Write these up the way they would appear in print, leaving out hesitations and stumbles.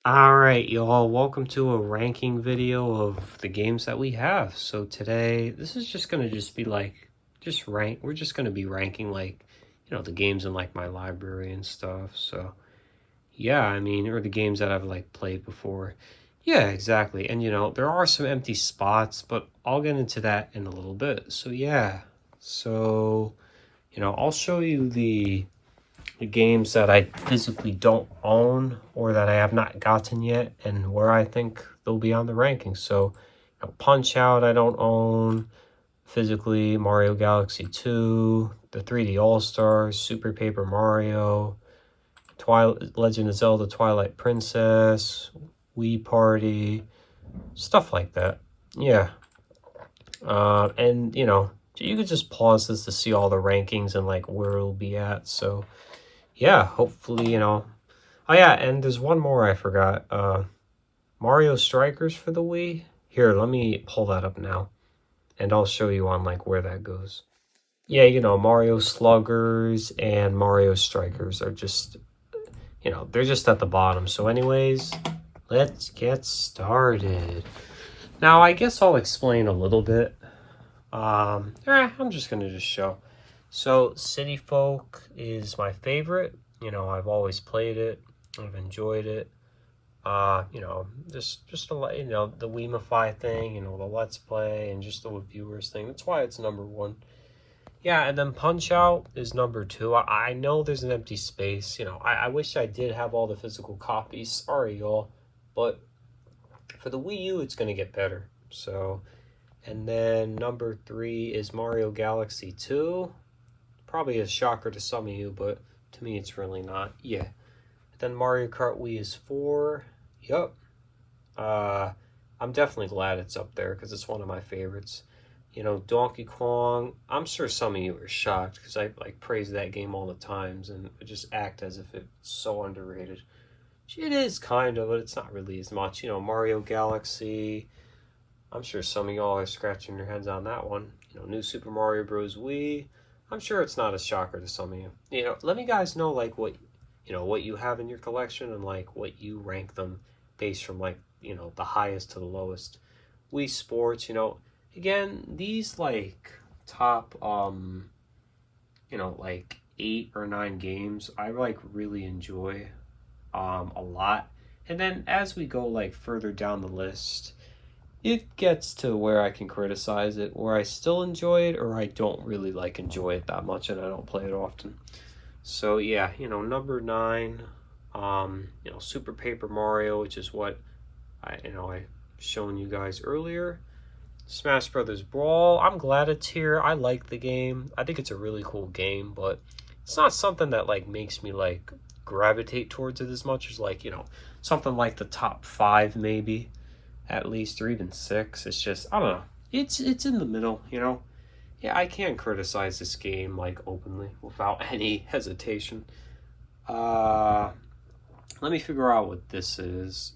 Alright, y'all, welcome to a ranking video of the games that we have. So today, this is just gonna be like, we're just gonna be ranking like, the games in like my library and stuff. So yeah, I mean, or the games that I've like played before. Yeah, exactly. And there are some empty spots, but I'll get into that in a little bit. So yeah, so, I'll show you the games that I physically don't own or that I have not gotten yet and where I think they'll be on the rankings. So, Punch Out I don't own physically, Mario Galaxy 2, the 3D All-Stars, Super Paper Mario, Twilight Legend of Zelda Twilight Princess, Wii Party, stuff like that. Yeah. And you could just pause this to see all the rankings and like where it'll be at. So yeah, hopefully, Oh yeah, and there's one more I forgot. Mario Strikers for the Wii. Here, let me pull that up now, and I'll show you on like where that goes. Yeah, Mario Sluggers and Mario Strikers are just, they're just at the bottom. So anyways, let's get started. Now, I guess I'll explain a little bit. I'm just gonna just show. So City Folk is my favorite. I've always played it. I've enjoyed it. Just the the Weemify thing, the Let's Play, and just the viewers thing. That's why it's number one. Yeah, and then Punch Out is number two. I know there's an empty space. I wish I did have all the physical copies. Sorry, y'all, but for the Wii U, it's gonna get better. So, and then number three is Mario Galaxy 2. Probably a shocker to some of you, but to me, it's really not. Yeah. Then Mario Kart Wii is 4. Yup. I'm definitely glad it's up there because it's one of my favorites. Donkey Kong. I'm sure some of you are shocked because I like praise that game all the times and just act as if it's so underrated. It is kind of, but it's not really as much. Mario Galaxy. I'm sure some of y'all are scratching your heads on that one. New Super Mario Bros. Wii. I'm sure it's not a shocker to some of you. Let me guys know like what you have in your collection and like what you rank them based from like, the highest to the lowest. Wii Sports, again, these like top like 8 or 9 games I like really enjoy a lot. And then as we go like further down the list, it gets to where I can criticize it, where I still enjoy it, or I don't really like enjoy it that much, and I don't play it often. So yeah, number 9, Super Paper Mario, which is what I've shown you guys earlier. Smash Brothers Brawl. I'm glad it's here. I like the game. I think it's a really cool game, but it's not something that like makes me like gravitate towards it as much as like something like the top 5 maybe at least, or even 6. It's just, I don't know, it's in the middle. Yeah, I can't criticize this game like openly without any hesitation. Let me figure out what this is.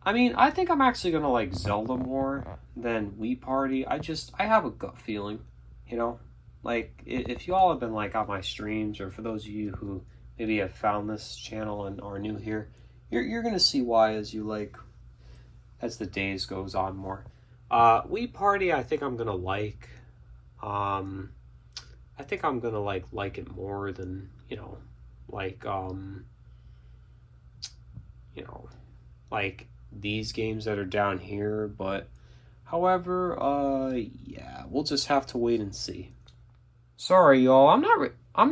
I mean, I think I'm actually gonna like Zelda more than Wii Party. I have a gut feeling, like if you all have been like on my streams, or for those of you who maybe have found this channel and are new here, you're gonna see why as the days goes on more. Wii Party, I think I'm gonna like. I think I'm gonna like it more than like like these games that are down here. But however, yeah, we'll just have to wait and see. Sorry, y'all. I'm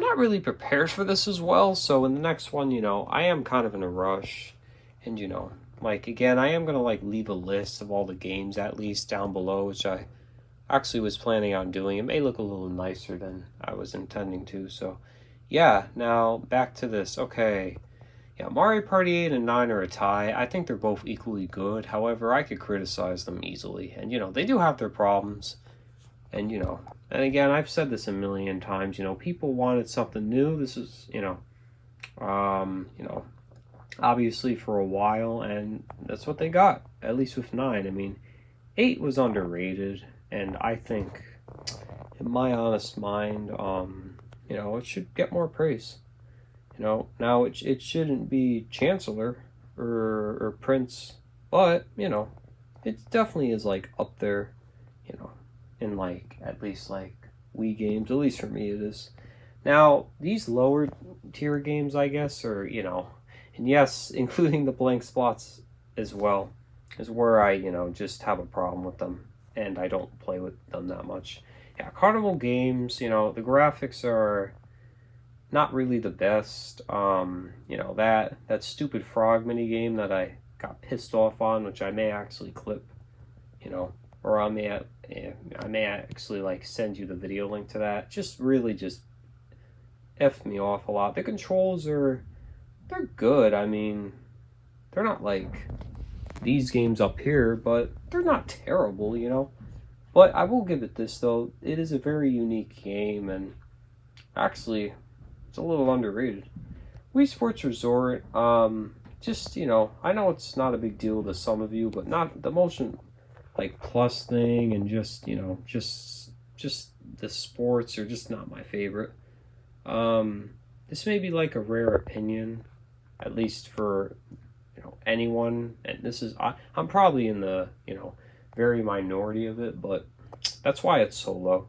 not really prepared for this as well. So in the next one, I am kind of in a rush, and like again, I am gonna like leave a list of all the games at least down below, which I actually was planning on doing. It may look a little nicer than I was intending to. So yeah, now back to this. Okay. Yeah, Mario Party 8 and 9 are a tie. I think they're both equally good. However, I could criticize them easily. And they do have their problems. And and again, I've said this a million times, people wanted something new. This is, obviously for a while, and that's what they got, at least with 9. I mean, 8 was underrated, and I think, in my honest mind, it should get more praise. Now it shouldn't be Chancellor, or Prince, but you know, it definitely is like up there, you know, in like at least like Wii games. At least for me, it is. Now these lower tier games, I guess, are you know, and yes, including the blank spots as well, is where I just have a problem with them, and I don't play with them that much. Yeah, Carnival games, the graphics are not really the best. That stupid frog mini game that I got pissed off on, which I may actually clip, or I may actually like send you the video link to that. Just really just effed me off a lot. The controls they're good. I mean, they're not like these games up here, but they're not terrible. But I will give it this though. It is a very unique game, and actually it's a little underrated. Wii Sports Resort, just, I know it's not a big deal to some of you, but not the motion, like, plus thing, and just, just the sports are just not my favorite. This may be, like, a rare opinion, at least for, anyone, and this is, I'm probably in the, very minority of it, but that's why it's so low.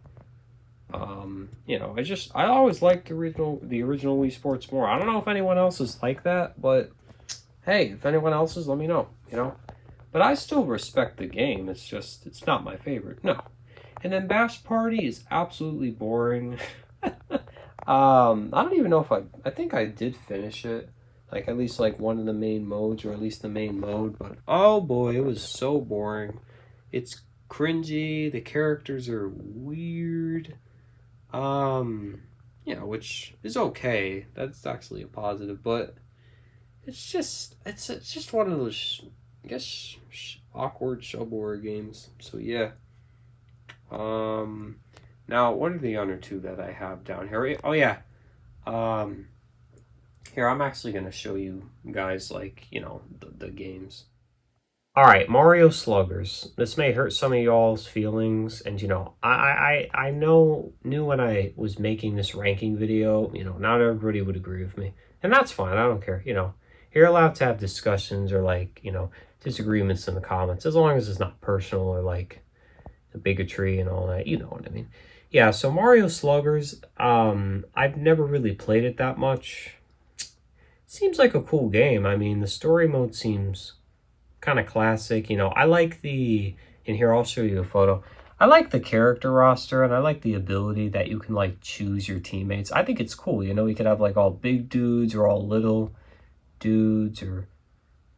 I always liked the original Wii Sports more. I don't know if anyone else is like that, but hey, if anyone else is, let me know, But I still respect the game. It's just, it's not my favorite. No. And then Bash Party is absolutely boring. I don't even know if I think I did finish it. Like, at least, like, one of the main modes, or at least the main mode. But, oh boy, it was so boring. It's cringy. The characters are weird. Which is okay. That's actually a positive, but it's just one of those, I guess, awkward shovelware games. So yeah. Now what are the other two that I have down here? Oh yeah. Here I'm actually gonna show you guys like the games. All right, Mario Sluggers. This may hurt some of y'all's feelings, and I knew when I was making this ranking video, not everybody would agree with me, and that's fine. I don't care. You're allowed to have discussions or like disagreements in the comments as long as it's not personal or like bigotry and all that. You know what I mean? Yeah. So Mario Sluggers, I've never really played it that much. Seems like a cool game. I mean, the story mode seems kind of classic. I like and here I'll show you a photo. I like the character roster, and I like the ability that you can like choose your teammates. I think it's cool. You could have like all big dudes or all little dudes or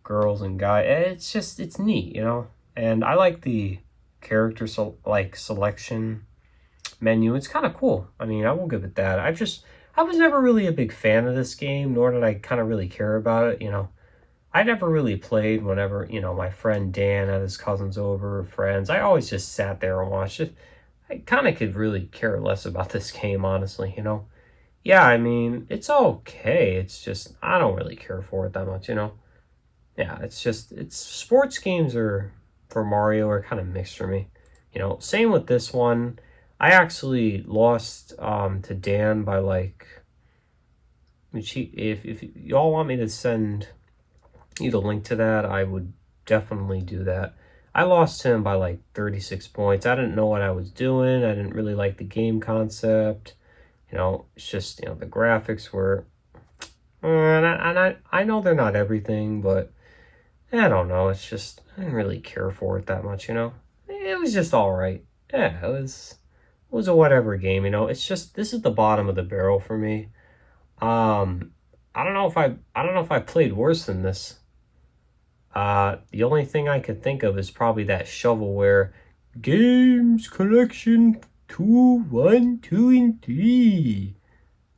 girls and guys. It's neat, and I like the character selection menu. It's kind of cool. I mean, I will give it that. I was never really a big fan of this game, nor did I kind of really care about it. I never really played whenever, my friend Dan had his cousins over, or friends. I always just sat there and watched it. I kind of could really care less about this game, honestly, Yeah, I mean, it's okay. It's just, I don't really care for it that much, Yeah, it's sports games for Mario are kind of mixed for me. Same with this one. I actually lost to Dan by like, if y'all want me to send you the link to that, I would definitely do that. I lost him by like 36 points. I didn't know what I was doing. I didn't really like the game concept. It's just, the graphics were, and I know they're not everything, but I don't know. It's just, I didn't really care for it that much, It was just all right. Yeah, it was a whatever game, It's just, this is the bottom of the barrel for me. I don't know if I played worse than this. The only thing I could think of is probably that shovelware games collection 2, 1, 2, and 3.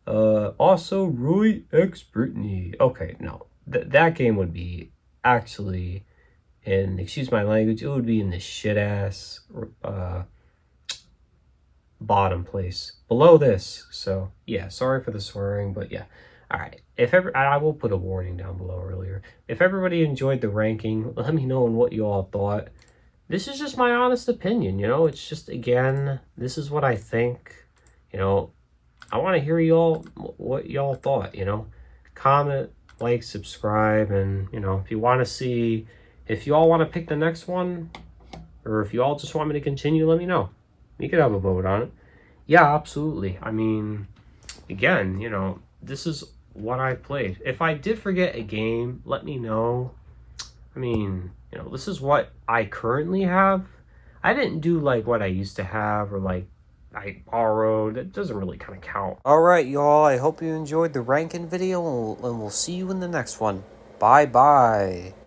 Also Roy X Brittany. Okay, no, that game would be actually, and excuse my language, it would be in the shit ass bottom place below this. So yeah, sorry for the swearing, but yeah. All right, I will put a warning down below earlier. If everybody enjoyed the ranking, let me know what you all thought. This is just my honest opinion, It's just, again, this is what I think. I want to hear what y'all thought, Comment, like, subscribe, and, you know, if you want to see, if you all want to pick the next one, or if you all just want me to continue, let me know. We could have a vote on it. Yeah, absolutely. I mean, again, you know, this is what I played. If I did forget a game, let me know. I mean, you know, this is what I currently have. I didn't do like what I used to have, or like I borrowed. It doesn't really kind of count. All right, y'all. I hope you enjoyed the ranking video, and we'll see you in the next one. Bye bye.